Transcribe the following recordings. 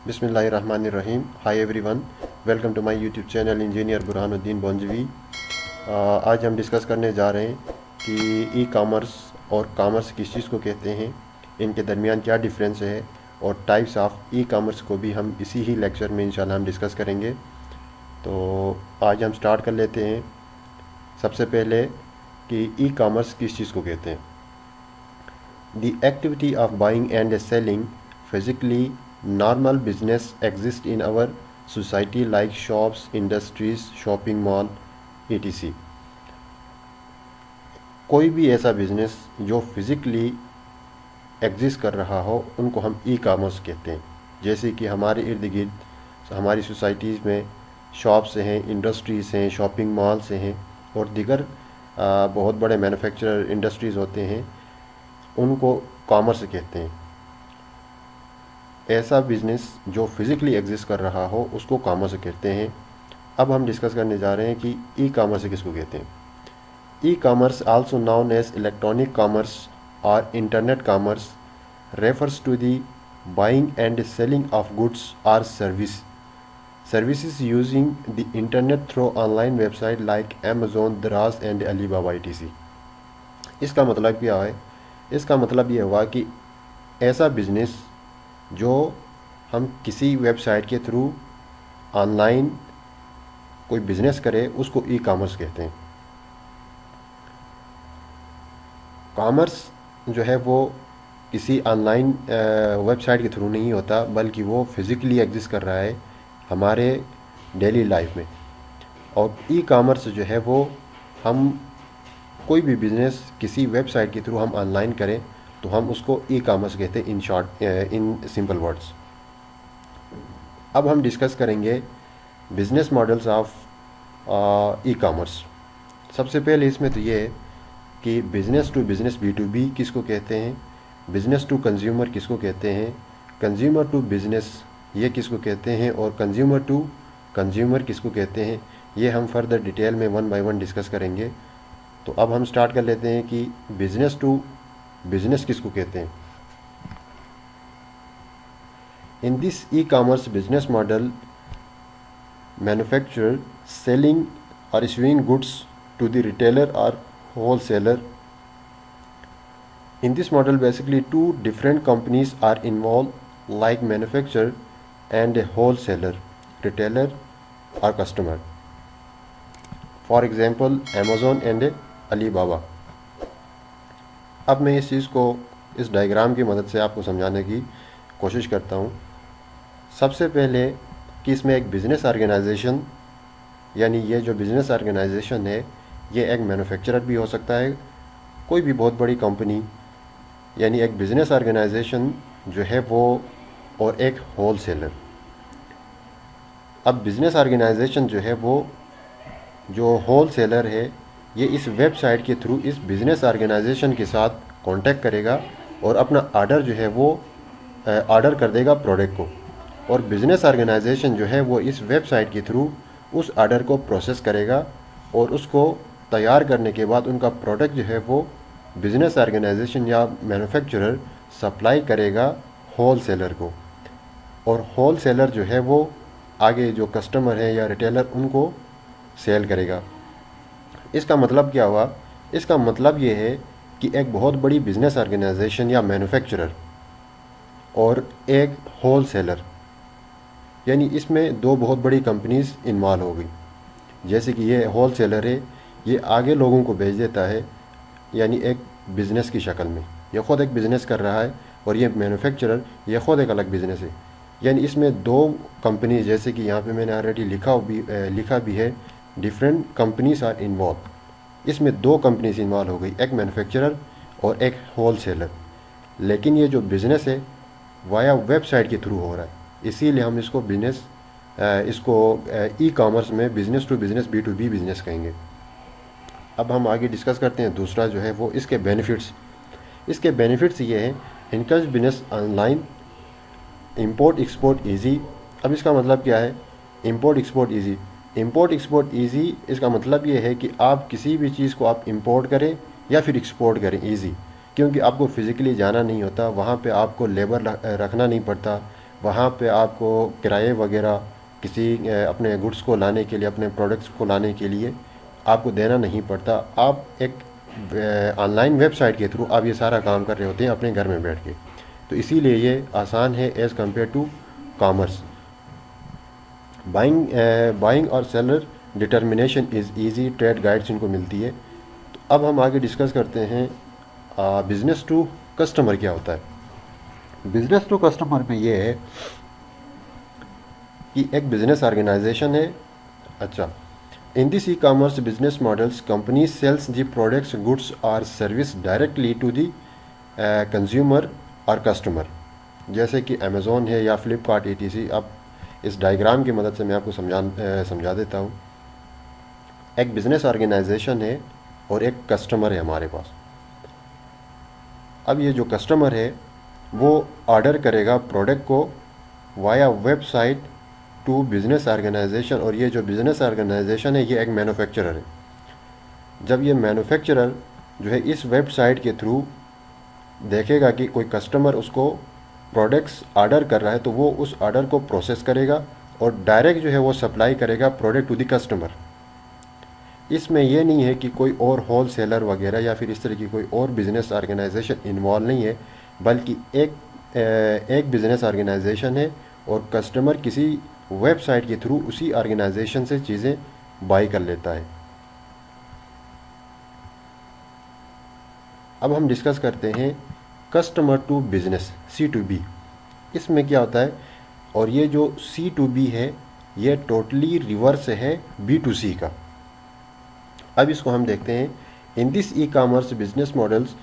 बिस्मिल्लाहिर्रहमानिर्रहीम। Hi everyone, welcome to my YouTube channel engineer Burhanuddin Banjvi. आज हम डिस्कस करने जा रहे हैं कि ई कॉमर्स और कॉमर्स किस चीज़ को कहते हैं, इनके दरमियान क्या डिफरेंस है, और टाइप्स ऑफ ई कॉमर्स को भी हम इसी ही लेक्चर में इंशाल्लाह हम डिस्कस करेंगे। तो आज हम स्टार्ट कर लेते हैं। सबसे पहले कि ई कॉमर्स किस चीज़ को कहते हैं। The activity of buying and selling physically normal business exists in our society like shops, industries, shopping mall, etc. कोई भी ऐसा बिजनेस जो फिज़िकली एग्जिस्ट कर रहा हो उनको हम ई कॉमर्स कहते हैं। जैसे कि हमारे इर्द गिर्द हमारी सोसाइटीज़ में शॉप्स हैं, इंडस्ट्रीज़ हैं, शॉपिंग मॉल्स हैं और दीगर बहुत बड़े मैन्युफैक्चरर इंडस्ट्रीज़ होते हैं, उनको कॉमर्स कहते हैं। ऐसा बिजनेस जो फिज़िकली एग्जिस्ट कर रहा हो उसको कॉमर्स कहते हैं। अब हम डिस्कस करने जा रहे हैं कि ई कॉमर्स किसको कहते हैं। E commerce also known as electronic commerce और internet commerce refers to the buying and selling of goods और services using the internet through online website like Amazon, Daraz and Alibaba etc। इसका मतलब क्या है? इसका मतलब ये हुआ कि ऐसा बिज़नेस जो हम किसी वेबसाइट के थ्रू ऑनलाइन कोई बिज़नेस करे उसको ई कॉमर्स कहते हैं। कॉमर्स जो है वो किसी ऑनलाइन वेबसाइट के थ्रू नहीं होता, बल्कि वो फिज़िकली एग्जिस्ट कर रहा है हमारे डेली लाइफ में। और ई कॉमर्स जो है वो हम कोई भी बिज़नेस किसी वेबसाइट के थ्रू हम ऑनलाइन करें तो हम उसको ई कॉमर्स कहते हैं, in short, in simple words. अब हम डिस्कस करेंगे business models of e commerce. सबसे पहले इसमें तो ये है कि बिज़नेस टू बिज़नेस B2B किसको कहते हैं, बिज़नेस टू कंज्यूमर किसको कहते हैं, कंज्यूमर टू बिज़नेस ये किसको कहते हैं, और कंज्यूमर टू कंज्यूमर किसको कहते हैं। ये हम फर्दर डिटेल में 1 बाय 1 डिस्कस करेंगे। तो अब हम स्टार्ट कर लेते हैं कि बिजनेस टू बिजनेस किसको कहते हैं। In this e commerce business model manufacturer selling और issuing goods to the retailer और wholesaler. In this model basically two different companies are involved like manufacturer and a wholesaler, retailer or customer. For example, Amazon and Alibaba। अब मैं इस चीज़ को इस diagram की मदद से आपको समझाने की कोशिश करता हूँ। सबसे पहले कि इसमें एक बिज़नेस ऑर्गेनाइजेशन, यानी ये जो बिज़नेस ऑर्गेनाइजेशन है ये एक मैन्युफैक्चरर भी हो सकता है, कोई भी बहुत बड़ी कंपनी, यानी एक बिज़नेस ऑर्गेनाइजेशन जो है वो, और एक होलसेलर। अब बिज़नेस ऑर्गेनाइजेशन जो है वो, जो होलसेलर है, ये इस वेबसाइट के थ्रू इस बिज़नेस ऑर्गेनाइजेशन के साथ कांटेक्ट करेगा और अपना ऑर्डर जो है वो ऑर्डर कर देगा प्रोडक्ट को, और बिज़नेस ऑर्गेनाइजेशन जो है वो इस वेबसाइट के थ्रू उस ऑर्डर को प्रोसेस करेगा और उसको तैयार करने के बाद उनका प्रोडक्ट जो है वो बिज़नेस ऑर्गेनाइजेशन या मैन्युफैक्चरर सप्लाई करेगा होलसेलर को, और होलसेलर जो है वो आगे जो कस्टमर है या रिटेलर उनको सेल करेगा। इसका मतलब क्या हुआ? इसका मतलब ये है कि एक बहुत बड़ी बिज़नेस ऑर्गेनाइजेशन या मैन्युफैक्चरर और एक होलसेलर, यानी इसमें दो बहुत बड़ी कंपनीज इन्वॉल्व हो गई। जैसे कि ये होलसेलर है, ये आगे लोगों को भेज देता है, यानी एक बिज़नेस की शक्ल में ये ख़ुद एक बिज़नेस कर रहा है, और ये मैन्युफैक्चरर ये ख़ुद एक अलग बिज़नेस है। यानी इसमें दो कंपनी, जैसे कि यहाँ पे मैंने ऑलरेडी लिखा भी है, डिफरेंट कंपनीज आर इन्वॉल्व। इसमें दो कंपनीज इन्वॉल्व हो गई, एक मैन्युफैक्चरर और एक होलसेलर। लेकिन ये जो बिज़नेस है वाया वेबसाइट के थ्रू हो रहा है, इसीलिए हम इसको ई कॉमर्स में business to business B2B business कहेंगे। अब हम आगे डिस्कस करते हैं दूसरा जो है वो इसके बेनिफिट्स। इसके बेनिफिट्स ये हैं, income business online, import export easy. अब इसका मतलब क्या है? Import export easy. Import export easy इसका मतलब ये है कि आप किसी भी चीज़ को आप इंपोर्ट करें या फिर एक्सपोर्ट करें ईजी, क्योंकि आपको फ़िज़िकली जाना नहीं होता, वहाँ पे आपको लेबर रखना नहीं पड़ता, वहाँ पे आपको किराए वगैरह किसी अपने गुड्स को लाने के लिए, अपने प्रोडक्ट्स को लाने के लिए आपको देना नहीं पड़ता। आप एक ऑनलाइन वेबसाइट के थ्रू आप ये सारा काम कर रहे होते हैं अपने घर में बैठ के। तो इसीलिए ये आसान है as compare to commerce. Buying और seller determination is easy, trade guides इनको मिलती है। तो अब हम आगे डिस्कस करते हैं बिज़नेस टू कस्टमर क्या होता है। बिज़नेस टू कस्टमर में ये है कि एक बिज़नेस ऑर्गेनाइजेशन है। अच्छा, in this e commerce business models company sells the products, goods और service directly to the consumer और कस्टमर। जैसे कि अमेज़ोन है या फ्लिपकार्ट ETC। अब इस डायग्राम की मदद से मैं आपको समझा देता हूँ। एक बिज़नेस ऑर्गेनाइजेशन है और एक कस्टमर है हमारे पास। अब ये जो कस्टमर है वो ऑर्डर करेगा प्रोडक्ट को via website to business organisation, और ये जो बिज़नेस ऑर्गेनाइजेशन है ये एक मैन्युफैक्चरर है। जब ये मैन्युफैक्चरर जो है इस वेबसाइट के थ्रू देखेगा कि कोई कस्टमर उसको प्रोडक्ट्स ऑर्डर कर रहा है, तो वो उस ऑर्डर को प्रोसेस करेगा और डायरेक्ट जो है वो सप्लाई करेगा प्रोडक्ट टू द कस्टमर। इसमें यह नहीं है कि कोई और होल सेलर वगैरह या फिर इस तरह की कोई और बिज़नेस ऑर्गेनाइजेशन इन्वॉल्व नहीं है, बल्कि एक बिज़नेस ऑर्गेनाइजेशन है और कस्टमर किसी वेबसाइट के थ्रू उसी ऑर्गेनाइजेशन से चीज़ें बाई कर लेता है। अब हम डिस्कस करते हैं कस्टमर टू बिज़नेस, C2B। इसमें क्या होता है, और ये जो C2B है ये टोटली रिवर्स है B2C का। अब इसको हम देखते हैं। In this e commerce business models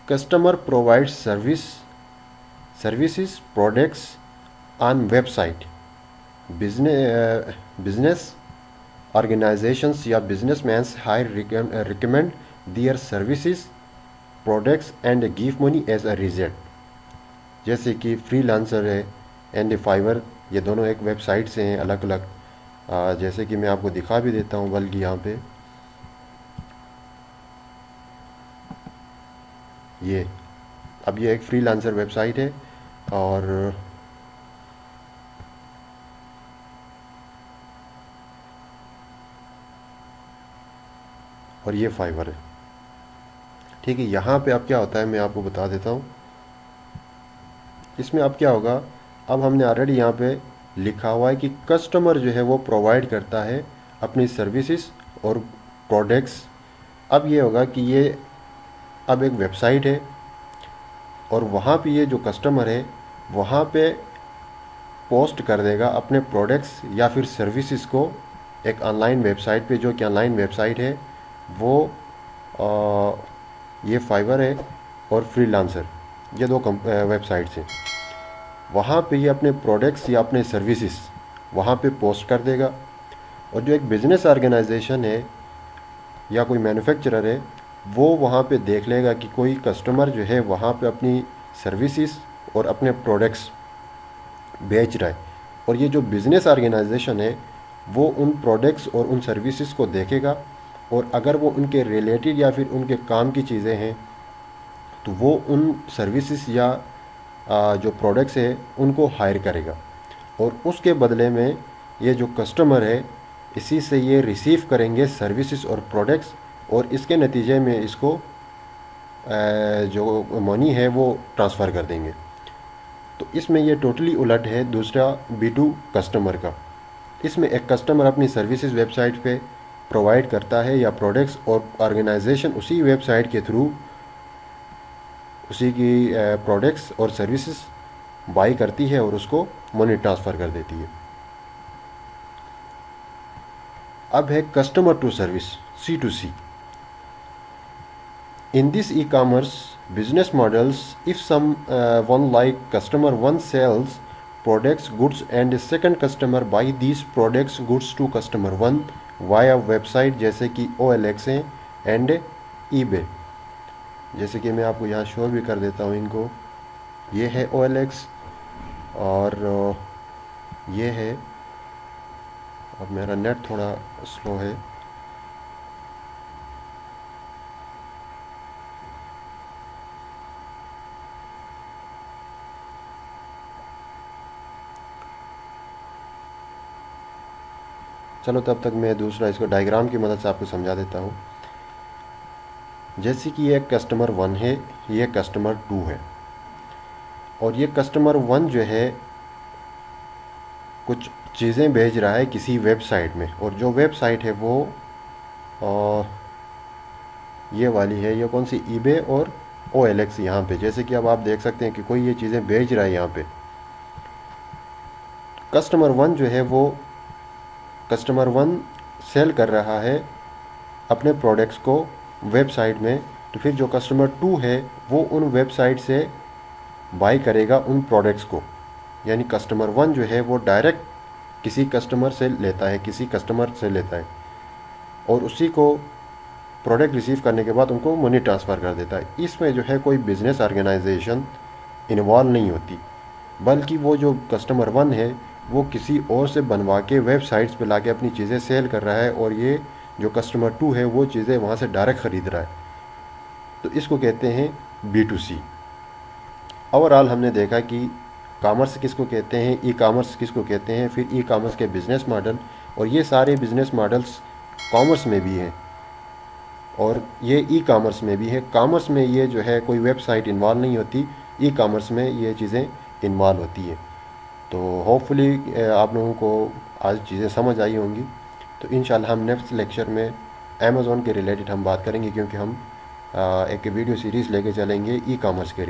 customer provide services products on website. Business organisations या businessmans hire recommend their services products and give money as a result. जैसे कि फ्रीलांसर है एंड फाइवर, ये दोनों एक वेबसाइट से हैं अलग अलग। जैसे कि मैं आपको दिखा भी देता हूँ, बल्कि यहाँ पे ये अब ये एक फ्रीलांसर वेबसाइट है और ये फाइवर है। ठीक है, यहाँ पे अब क्या होता है मैं आपको बता देता हूँ। इसमें अब क्या होगा, अब हमने ऑलरेडी यहाँ पे लिखा हुआ है कि कस्टमर जो है वो प्रोवाइड करता है अपनी सर्विसेज और प्रोडक्ट्स। अब ये होगा कि ये अब एक वेबसाइट है और वहाँ पे ये जो कस्टमर है वहाँ पे पोस्ट कर देगा अपने प्रोडक्ट्स या फिर सर्विसेज को एक ऑनलाइन वेबसाइट पे, जो कि ऑनलाइन वेबसाइट है वो ये फाइवर है और फ्रीलांसर, ये दो वेबसाइट्स हैं। वहाँ पे ये अपने प्रोडक्ट्स या अपने सर्विसेज वहाँ पे पोस्ट कर देगा। और जो एक बिज़नेस ऑर्गेनाइजेशन है या कोई मैन्युफैक्चरर है वो वहाँ पे देख लेगा कि कोई कस्टमर जो है वहाँ पे अपनी सर्विसेज और अपने प्रोडक्ट्स बेच रहा है, और ये जो बिज़नेस ऑर्गेनाइजेशन है वो उन प्रोडक्ट्स और उन सर्विसेज को देखेगा, और अगर वो उनके रिलेटेड या फिर उनके काम की चीज़ें हैं तो वो उन सर्विसेज या जो प्रोडक्ट्स है उनको हायर करेगा, और उसके बदले में ये जो कस्टमर है इसी से ये रिसीव करेंगे सर्विसेज और प्रोडक्ट्स, और इसके नतीजे में इसको जो मनी है वो ट्रांसफ़र कर देंगे। तो इसमें ये टोटली उलट है दूसरा B2 कस्टमर का। इसमें एक कस्टमर अपनी सर्विसेज वेबसाइट पे प्रोवाइड करता है या प्रोडक्ट्स, और ऑर्गेनाइजेशन उसी वेबसाइट के थ्रू उसी की प्रोडक्ट्स और सर्विसेज बाई करती है और उसको मनी ट्रांसफ़र कर देती है। अब है customer to service, C2C। In this e-commerce business models, if one like customer one sells products, goods, and a second customer buy these products, goods to customer one via website जैसे कि OLX है and eBay। जैसे कि मैं आपको यहाँ show भी कर देता हूँ इनको। ये है OLX और ये है, अब मेरा नेट थोड़ा स्लो है, चलो तब तक मैं दूसरा इसको डायग्राम की मदद से आपको समझा देता हूँ। जैसे कि ये कस्टमर 1 है, ये कस्टमर 2 है, और ये कस्टमर 1 जो है कुछ चीज़ें भेज रहा है किसी वेबसाइट में, और जो वेबसाइट है वो ये वाली है। ये कौन सी, ईबे और OLX। यहाँ पे जैसे कि अब आप देख सकते हैं कि कोई ये चीज़ें भेज रहा है। यहाँ पे कस्टमर 1 जो है वो कस्टमर 1 सेल कर रहा है अपने प्रोडक्ट्स को वेबसाइट में, तो फिर जो कस्टमर 2 है वो उन वेबसाइट से बाई करेगा उन प्रोडक्ट्स को। यानी कस्टमर 1 जो है वो डायरेक्ट किसी कस्टमर से लेता है, किसी कस्टमर से लेता है, और उसी को प्रोडक्ट रिसीव करने के बाद उनको मनी ट्रांसफ़र कर देता है। इसमें जो है कोई बिज़नेस ऑर्गेनाइजेशन इन्वॉल्व नहीं होती, बल्कि वो जो कस्टमर 1 है वो किसी और से बनवा के वेबसाइट्स पे लाके अपनी चीज़ें सेल कर रहा है, और ये जो कस्टमर 2 है वो चीज़ें वहाँ से डायरेक्ट ख़रीद रहा है। तो इसको कहते हैं B2C। ओवरऑल हमने देखा कि कॉमर्स किसको कहते हैं, ई कॉमर्स किसको कहते हैं, फिर ई कॉमर्स के बिज़नेस मॉडल, और ये सारे बिज़नेस मॉडल्स कॉमर्स में भी हैं और ये ई कॉमर्स में भी है। कॉमर्स में ये जो है कोई वेबसाइट इन्वॉल्व नहीं होती, ई कॉमर्स में ये चीज़ें इन्वॉल्व होती है। तो होपफुली आप लोगों को आज चीज़ें समझ आई होंगी। तो इंशाल्लाह हम नेक्स्ट लेक्चर में अमेज़ॉन के रिलेटेड हम बात करेंगे, क्योंकि हम एक वीडियो सीरीज़ लेके चलेंगे ई कॉमर्स के